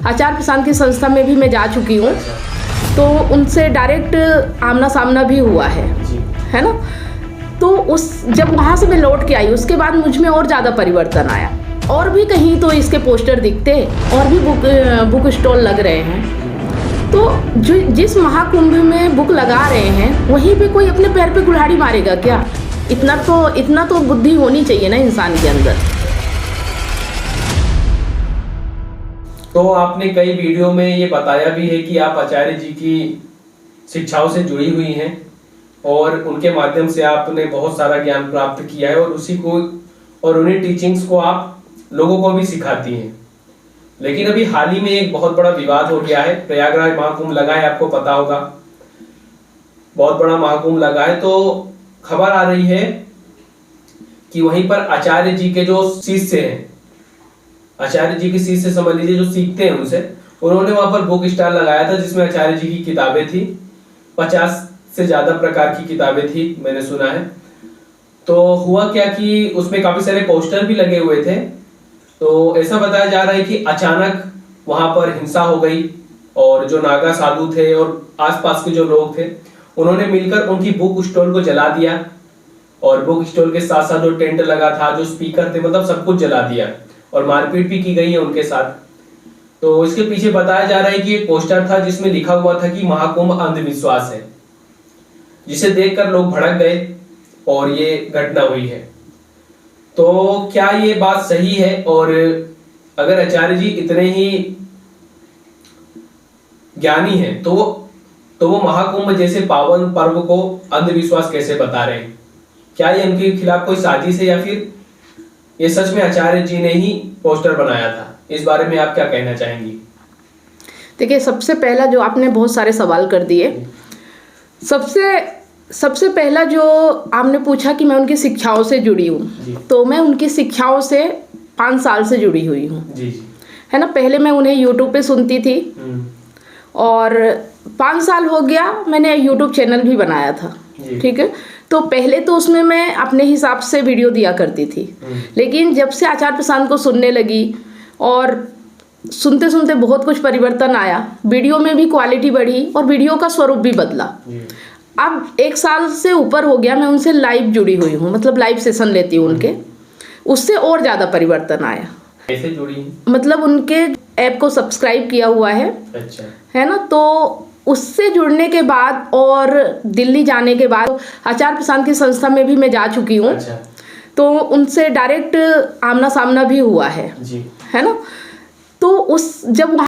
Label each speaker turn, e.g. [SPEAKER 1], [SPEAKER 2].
[SPEAKER 1] आचार्य प्रशांत की संस्था में भी मैं जा चुकी हूँ, तो उनसे डायरेक्ट आमना सामना भी हुआ है ना। तो जब वहाँ से मैं लौट के आई, उसके बाद मुझ में और ज़्यादा परिवर्तन आया। और भी कहीं तो इसके पोस्टर दिखते, और भी बुक स्टॉल लग रहे हैं। तो जिस महाकुंभ में बुक लगा रहे हैं, वहीं पे कोई अपने पैर पे कुल्हाड़ी मारेगा क्या? इतना तो बुद्धि होनी चाहिए ना इंसान के अंदर।
[SPEAKER 2] तो आपने कई वीडियो में ये बताया भी है कि आप आचार्य जी की शिक्षाओं से जुड़ी हुई हैं और उनके माध्यम से आपने बहुत सारा ज्ञान प्राप्त किया है, और उन्हीं टीचिंग्स को आप लोगों को भी सिखाती हैं। लेकिन अभी हाल ही में एक बहुत बड़ा विवाद हो गया है। प्रयागराज महाकुंभ लगा है, आपको पता होगा, बहुत बड़ा महाकुंभ लगा है। तो खबर आ रही है कि वहीं पर आचार्य जी के जो शिष्य हैं, आचार्य जी के शिष्य समझ लीजिए, जो सीखते हैं उनसे, उन्होंने वहां पर बुक स्टॉल लगाया था जिसमें आचार्य जी की किताबें थी। 50 से ज्यादा प्रकार की किताबें थी, मैंने सुना है। तो हुआ क्या कि उसमें काफी सारे पोस्टर भी लगे हुए थे। तो ऐसा बताया जा रहा है कि अचानक वहां पर हिंसा हो गई, और जो नागा साधु थे और आसपास के जो लोग थे, उन्होंने मिलकर उनकी बुक स्टॉल को जला दिया, और बुक स्टॉल के साथ साथ जो टेंट लगा था, जो स्पीकर थे, मतलब सब कुछ जला दिया, और मारपीट भी की गई है उनके साथ। तो इसके पीछे बताया जा रहा है कि एक पोस्टर था जिसमें लिखा हुआ था कि महाकुंभ अंधविश्वास है, जिसे देखकर लोग भड़क गए और ये घटना हुई है। तो क्या ये बात सही है? और अगर आचार्य जी इतने ही ज्ञानी हैं, तो वो महाकुंभ जैसे पावन पर्व को अंधविश्वास कैसे बता रहे हैं? क्या ये उनके खिलाफ कोई साजिश है, या फिर ये सच में आचार्य जी ने ही पोस्टर बनाया था? इस बारे में आप क्या कहना चाहेंगी?
[SPEAKER 1] देखिए, सबसे पहला जो आपने बहुत सारे सवाल कर दिए, सबसे पहला जो आपने पूछा कि मैं उनकी शिक्षाओं से जुड़ी हूँ, तो मैं उनकी शिक्षाओं से 5 साल से जुड़ी हुई हूँ, है ना। पहले मैं उन्हें यूट्यूब पे सुनती थी, और 5 साल हो गया मैंने यूट्यूब चैनल भी बनाया था, ठीक है। तो पहले तो उसमें मैं अपने हिसाब से वीडियो दिया करती थी, लेकिन जब से आचार्य प्रशांत को सुनने लगी, और सुनते सुनते बहुत कुछ परिवर्तन आया, वीडियो में भी क्वालिटी बढ़ी और वीडियो का स्वरूप भी बदला। अब 1 साल से ऊपर हो गया मैं उनसे लाइव जुड़ी हुई हूँ, मतलब लाइव सेशन लेती हूँ उनके, उससे और ज़्यादा परिवर्तन आया।
[SPEAKER 2] कैसे जुड़ी?
[SPEAKER 1] मतलब उनके ऐप को सब्सक्राइब किया हुआ है,
[SPEAKER 2] अच्छा, है
[SPEAKER 1] ना। तो उससे जुड़ने के बाद और दिल्ली जाने के बाद आचार्य प्रशांत की संस्था में भी मैं जा चुकी हूँ।
[SPEAKER 2] अच्छा।
[SPEAKER 1] तो उनसे डायरेक्ट आमना सामना भी हुआ है ना। तो जब